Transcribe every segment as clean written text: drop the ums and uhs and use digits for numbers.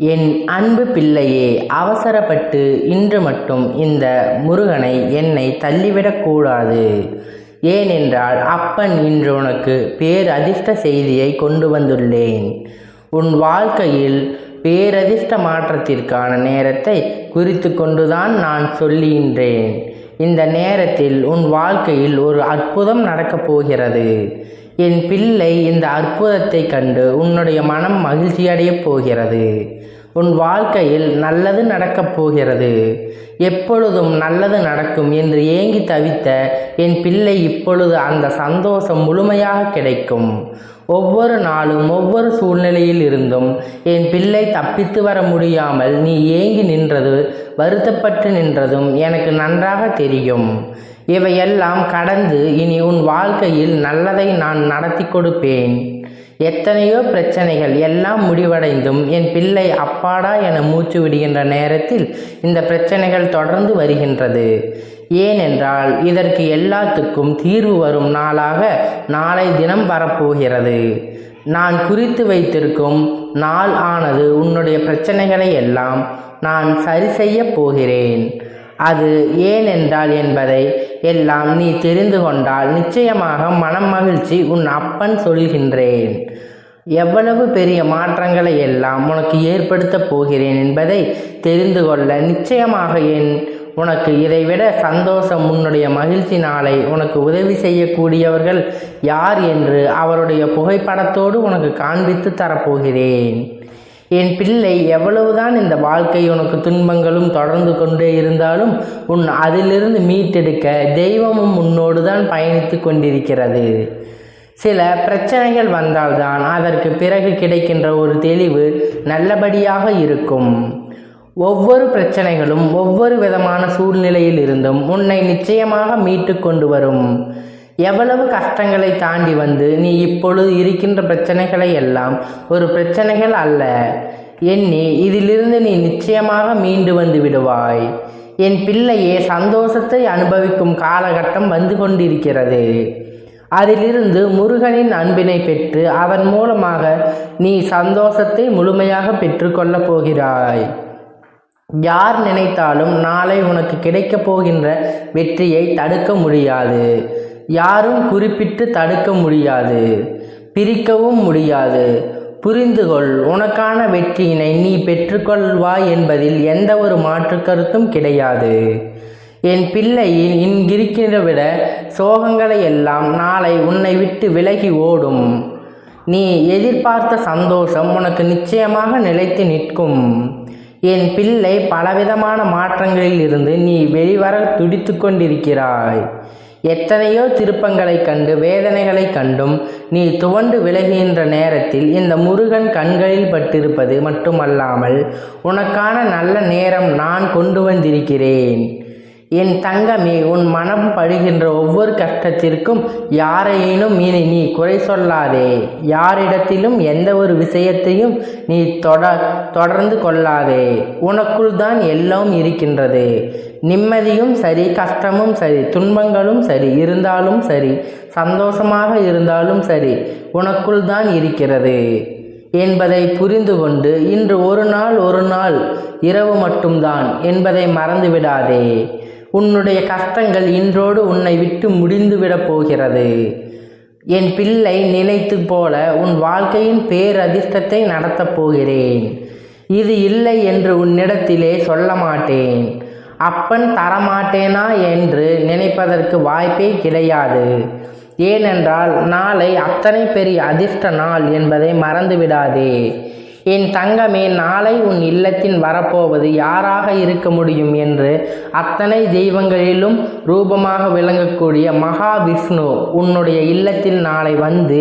என் அன்பு பிள்ளையே, அவசரப்பட்டு இன்று மட்டும் இந்த முருகனை என்னை தள்ளிவிடக்கூடாது. ஏனென்றால் அப்பன் இன்று உனக்கு பேரதிர்ஷ்ட செய்தியை கொண்டு வந்துள்ளேன். உன் வாழ்க்கையில் பேரதிர்ஷ்ட மாற்றத்திற்கான நேரத்தை குறித்து கொண்டுதான் நான் சொல்லுகின்றேன். இந்த நேரத்தில் உன் வாழ்க்கையில் ஒரு அற்புதம் நடக்கப் போகிறது. என் பிள்ளை, இந்த அற்புதத்தை கண்டு உன்னுடைய மனம் மகிழ்ச்சியடையப் போகிறது. உன் வாழ்க்கையில் நல்லது நடக்கப் போகிறது. எப்பொழுதும் நல்லது நடக்கும் என்று ஏங்கி தவித்த என் பிள்ளை, இப்பொழுது அந்த சந்தோஷம் முழுமையாக கிடைக்கும். ஒவ்வொரு நாளும் ஒவ்வொரு சூழ்நிலையில் இருந்தும் என் பிள்ளை தப்பித்து வர முடியாமல் நீ ஏங்கி நின்றது, வருத்தப்பட்டு நின்றதும் எனக்கு நன்றாக தெரியும். இவையெல்லாம் கடந்து இனி உன் வாழ்க்கையில் நல்லதை நான் நடத்தி கொடுப்பேன். எத்தனையோ பிரச்சனைகள் எல்லாம் முடிவடைந்தும் என் பிள்ளை அப்பாடா என மூச்சு விடுகின்ற நேரத்தில் இந்த பிரச்சனைகள் தொடர்ந்து வருகின்றது. ஏனென்றால் இதற்கு எல்லாத்துக்கும் தீர்வு வரும் நாளாக நாளை தினம் வரப்போகிறது. நான் குறித்து வைத்திருக்கும் நாள் ஆனது உன்னுடைய பிரச்சனைகளை எல்லாம் நான் சரி செய்ய போகிறேன். அது ஏனென்றால் என்பதை எல்லாம் நீ தெரிந்து கொண்டால் நிச்சயமாக மனம் மகிழ்ச்சி உன் அப்பன் சொல்கின்றேன். எவ்வளவு பெரிய மாற்றங்களை எல்லாம் உனக்கு ஏற்படுத்தப் போகிறேன் என்பதை தெரிந்து கொள்ள நிச்சயமாக உனக்கு இதைவிட சந்தோஷம், உன்னுடைய மகிழ்ச்சி நாளை உனக்கு உதவி செய்யக்கூடியவர்கள் யார் என்று அவருடைய புகைப்படத்தோடு உனக்கு காண்பித்து தரப்போகிறேன். என் பிள்ளை, எவ்வளவுதான் இந்த வாழ்க்கை உனக்கு துன்பங்களும் தொடர்ந்து கொண்டே இருந்தாலும் அதிலிருந்து மீட்டெடுக்க தெய்வமும் உன்னோடு தான் பயணித்து கொண்டிருக்கிறது. சில பிரச்சனைகள் வந்தால்தான் அதற்கு பிறகு கிடைக்கின்ற ஒரு தெளிவு நல்லபடியாக இருக்கும். ஒவ்வொரு பிரச்சனைகளும் ஒவ்வொரு விதமான சூழ்நிலையில் இருந்தும் உன்னை நிச்சயமாக மீட்டு கொண்டு வரும். எவ்வளவு கஷ்டங்களை தாண்டி வந்து நீ இப்பொழுது இருக்கின்ற பிரச்சனைகளை எல்லாம் ஒரு பிரச்சனைகள் அல்ல எண்ணி இதிலிருந்து நீ நிச்சயமாக மீண்டு வந்து விடுவாய். என் பிள்ளையே, சந்தோஷத்தை அனுபவிக்கும் காலகட்டம் வந்து கொண்டிருக்கிறது. அதிலிருந்து முருகனின் அன்பினை பெற்று அதன் மூலமாக நீ சந்தோஷத்தை முழுமையாக பெற்றுக்கொள்ளப் போகிறாய். யார் நினைத்தாலும் நாளை உனக்கு கிடைக்கப் போகின்ற வெற்றியை தடுக்க முடியாது. யாரும் குறிப்பிட்டு தடுக்க முடியாது, பிரிக்கவும் முடியாது. புரிந்துகொள், உனக்கான வெற்றியினை நீ பெற்றுக்கொள்வாய் என்பதில் எந்த ஒரு மாற்று கருத்தும் கிடையாது. என் பிள்ளையின் இங்கிருக்கிற விட சோகங்களை எல்லாம் நாளை உன்னை விட்டு விலகி ஓடும். நீ எதிர்பார்த்த சந்தோஷம் உனக்கு நிச்சயமாக நிலைத்து நிற்கும். என் பிள்ளை, பலவிதமான மாற்றங்களில் இருந்து நீ வெளிவர துடித்து கொண்டிருக்கிறாய். எத்தனையோ திருப்பங்களை கண்டு வேதனைகளை கண்டும் நீ துவண்டு விலகுகின்ற நேரத்தில் இந்த முருகன் கண்களில் பட்டிருப்பது மட்டுமல்லாமல் உனக்கான நல்ல நேரம் நான் கொண்டு வந்திருக்கிறேன். என் தங்கமே, உன் மனம் படுகின்ற ஒவ்வொரு கஷ்டத்திற்கும் யாரையேனும் நீ குறை சொல்லாதே. யாரிடத்திலும் எந்த ஒரு விஷயத்தையும் நீ தொடர்ந்து கொள்ளாதே. உனக்குள் தான் எல்லாம் இருக்கின்றது. நிம்மதியும் சரி, கஷ்டமும் சரி, துன்பங்களும் சரி இருந்தாலும் சரி, சந்தோஷமாக இருந்தாலும் சரி, உனக்குள் தான் இருக்கிறது என்பதை புரிந்து கொண்டு இன்று ஒரு நாள் இரவு மட்டும்தான் என்பதை மறந்துவிடாதே. உன்னுடைய கஷ்டங்கள் இன்றோடு உன்னை விட்டு முடிந்துவிடப் போகிறது. என் பிள்ளை, நினைத்து போல உன் வாழ்க்கையின் பேரதிர்ஷ்டத்தை நடத்தப் போகிறேன். இது இல்லை என்று உன்னிடத்திலே சொல்ல மாட்டேன். அப்பன் தரமாட்டேனா என்று நினைப்பதற்கு வாய்ப்பே கிடையாது. ஏனென்றால் நாளை அத்தனை பெரிய அதிர்ஷ்ட நாள் என்பதை மறந்துவிடாதே. என் தங்கமே, நாளை உன் இல்லத்தின் வரப்போவது யாராக இருக்க முடியும் என்று அத்தனை தெய்வங்களிலும் ரூபமாக விளங்கக்கூடிய மகாவிஷ்ணு உன்னுடைய இல்லத்தில் நாளை வந்து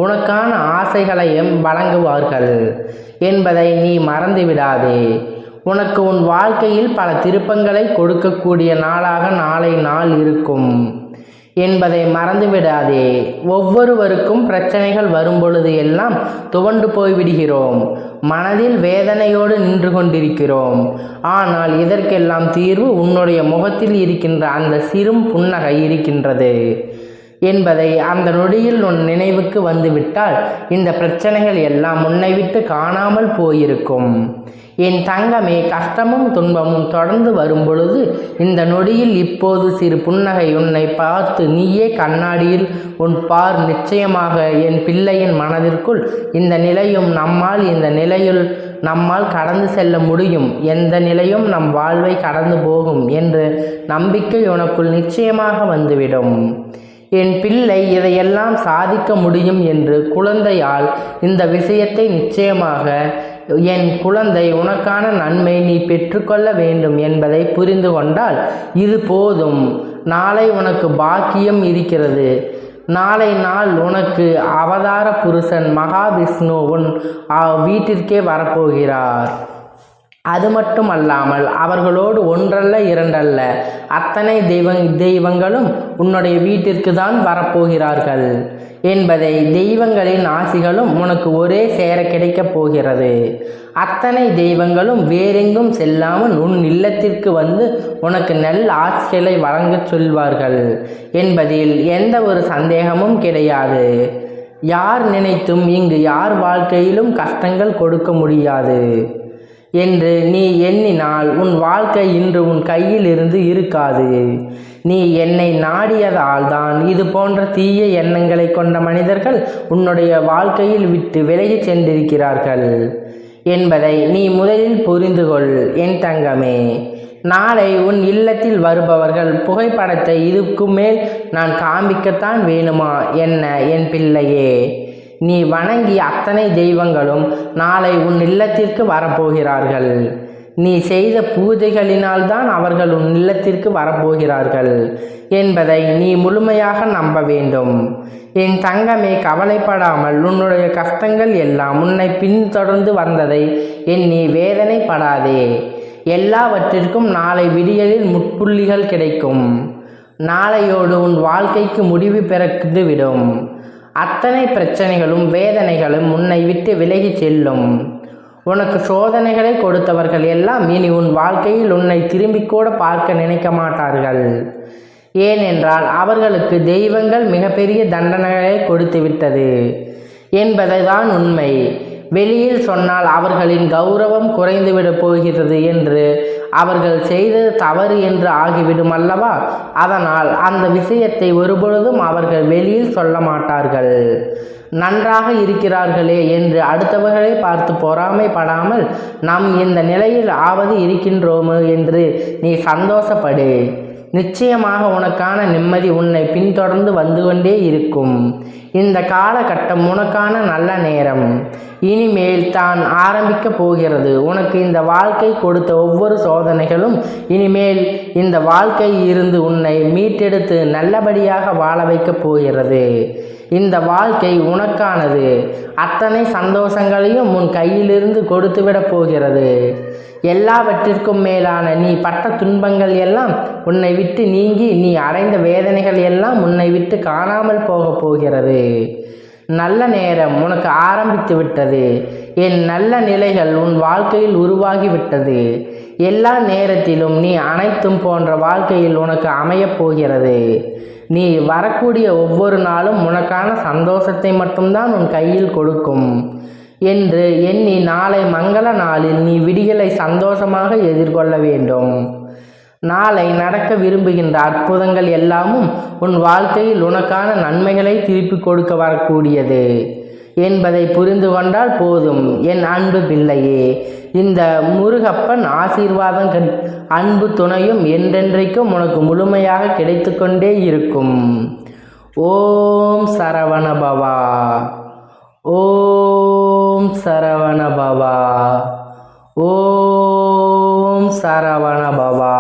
உனக்கான ஆசைகளையும் வழங்குவார்கள் என்பதை நீ மறந்துவிடாதே. உனக்கு உன் வாழ்க்கையில் பல திருப்பங்களை கொடுக்கக்கூடிய நாளாக நாளை நாள் இருக்கும் என்பதை மறந்துவிடாதே. ஒவ்வொருவருக்கும் பிரச்சனைகள் வரும்பொழுது எல்லாம் துவண்டு போய்விடுகிறோம். மனதில் வேதனையோடு நின்று கொண்டிருக்கிறோம். ஆனால் இதற்கெல்லாம் தீர்வு உன்னுடைய முகத்தில் இருக்கின்ற அந்த சிறு புன்னகை இருக்கின்றது. என்பதை அந்த நொடியில் உன் நினைவுக்கு வந்துவிட்டால் இந்த பிரச்சனைகள் எல்லாம் உன்னை விட்டு காணாமல் போயிருக்கும். என் தங்கமே, கஷ்டமும் துன்பமும் தொடர்ந்து வரும் பொழுது இந்த நொடியில் இப்போது சிறு புன்னகை உன்னை பார்த்து நீயே கண்ணாடியில் உன் பார். நிச்சயமாக என் பிள்ளையின் மனதிற்குள் இந்த நிலையும் நம்மால் கடந்து செல்ல முடியும், எந்த நிலையும் நம் வாழ்வை கடந்து போகும் என்ற நம்பிக்கை உனக்குள் நிச்சயமாக வந்துவிடும். என் பிள்ளை இதையெல்லாம் சாதிக்க முடியும் என்று குழந்தையால் இந்த விஷயத்தை நிச்சயமாக என் குழந்தை உனக்கான நன்மை நீ பெற்றுக்கொள்ள வேண்டும் என்பதை புரிந்து கொண்டால் இது போதும். நாளை உனக்கு பாக்கியம் இருக்கிறது. நாளை நாள் உனக்கு அவதார புருஷன் மகாவிஷ்ணு உன் வீட்டிற்கே வரப்போகிறார். அது மட்டுமல்லாமல் அவர்களோடு ஒன்றல்ல இரண்டல்ல அத்தனை தெய்வங்களும் உன்னுடைய வீட்டிற்கு தான் வரப்போகிறார்கள் என்பதை தெய்வங்களின் ஆசிகளும் உனக்கு ஒரே சேர கிடைக்கப் போகிறது. அத்தனை தெய்வங்களும் வேறெங்கும் செல்லாமல் உன் இல்லத்திற்கு வந்து உனக்கு நல்ல ஆசிகளை வழங்கச் சொல்வார்கள் என்பதில் எந்த ஒரு சந்தேகமும் கிடையாது. யார் நினைத்தும் இங்கு யார் வாழ்க்கையிலும் கஷ்டங்கள் கொடுக்க முடியாது என்று நீ எண்ணினால் உன் வாழ்க்கை இன்று உன் கையில் இருந்து இருக்காது. நீ என்னை நாடியதால் தான் இது போன்ற தீய எண்ணங்களை கொண்ட மனிதர்கள் உன்னுடைய வாழ்க்கையில் விட்டு விலகிச் சென்றிருக்கிறார்கள் என்பதை நீ முதலில் புரிந்து கொள் என் தங்கமே. நாளை உன் இல்லத்தில் வருபவர்கள் புகைப்படத்தை இதுக்கு மேல் நான் காண்பிக்கத்தான் வேணுமா என்ன என் பிள்ளையே? நீ வணங்கி அத்தனை தெய்வங்களும் நாளை உன் இல்லத்திற்கு வரப்போகிறார்கள். நீ செய்த பூஜைகளினால்தான் அவர்கள் உன் இல்லத்திற்கு வரப்போகிறார்கள் என்பதை நீ முழுமையாக நம்ப வேண்டும். என் தங்கமே, கவலைப்படாமல் உன்னுடைய கஷ்டங்கள் எல்லாம் உன்னை பின்தொடர்ந்து வந்ததை எண்ணி வேதனைப்படாதே. எல்லாவற்றிற்கும் நாளை விடியலில் முட்புள்ளிகள் கிடைக்கும். நாளையோடு உன் வாழ்க்கைக்கு முடிவு பிறந்துவிடும். அத்தனை பிரச்சனைகளும் வேதனைகளும் உன்னை விட்டு விலகி செல்லும். உனக்கு சோதனைகளை கொடுத்தவர்கள் எல்லாம் இனி உன் வாழ்க்கையில் உன்னை திரும்பி கூட பார்க்க நினைக்க மாட்டார்கள். ஏனென்றால் அவர்களுக்கு தெய்வங்கள் மிகப்பெரிய தண்டனைகளை கொடுத்து விட்டது என்பதுதான் உண்மை. வெளியில் சொன்னால் அவர்களின் கௌரவம் குறைந்துவிடப் போகிறது என்று அவர்கள் செய்தது தவறு என்று ஆகிவிடும் அல்லவா? அதனால் அந்த விஷயத்தை ஒருபொழுதும் அவர்கள் வெளியில் சொல்ல மாட்டார்கள். நன்றாக இருக்கிறார்களே என்று அடுத்தவர்களை பார்த்து பொறாமைப்படாமல் நாம் இந்த நிலையில் ஆவது இருக்கின்றோமோ என்று நீ சந்தோஷப்படு. நிச்சயமாக உனக்கான நிம்மதி உன்னை பின்தொடர்ந்து வந்து கொண்டே இருக்கும். இந்த காலகட்டம் உனக்கான நல்ல நேரம் இனிமேல் தான் ஆரம்பிக்க போகிறது. உனக்கு இந்த வாழ்க்கை கொடுத்த ஒவ்வொரு சோதனைகளும் இனிமேல் இந்த வாழ்க்கை இருந்து உன்னை மீட்டெடுத்து நல்லபடியாக வாழ வைக்கப் போகிறது. இந்த வாழ்க்கை உனக்கானது. அத்தனை சந்தோஷங்களையும் உன் கையிலிருந்து கொடுத்துவிடப் போகிறது. எல்லாவற்றிற்கும் மேலான நீ பட்ட துன்பங்கள் எல்லாம் உன்னை விட்டு நீங்கி நீ அடைந்த வேதனைகள் எல்லாம் உன்னை விட்டு காணாமல் போகப் போகிறது. நல்ல நேரம் உனக்கு ஆரம்பித்து விட்டது. என் நல்ல நிலைகள் உன் வாழ்க்கையில் உருவாகிவிட்டது. எல்லா நேரத்திலும் நீ அனைத்தும் போன்ற வாழ்க்கையில் உனக்கு அமையப் போகிறது. நீ வரக்கூடிய ஒவ்வொரு நாளும் உனக்கான சந்தோஷத்தை மட்டும்தான் உன் கையில் கொடுக்கும் என்று எண்ணி நாளை மங்கள நாளில் நீ விடியலை சந்தோஷமாக எதிர்கொள்ள வேண்டும். நாளை நடக்க விரும்புகின்ற அற்புதங்கள் எல்லாமும் உன் வாழ்க்கையில் உனக்கான நன்மைகளை திருப்பி கொடுக்க வரக்கூடியது என்பதை புரிந்து கொண்டால் போதும் என் அன்பு பிள்ளையே. இந்த முருகப்பன் ஆசீர்வாதம் அன்பு துணையும் என்றென்றைக்கும் உனக்கு முழுமையாக கிடைத்து கொண்டே இருக்கும். ஓம் சரவண பவா. ஓம் சரவண பவா. ஓம் சரவண பவா.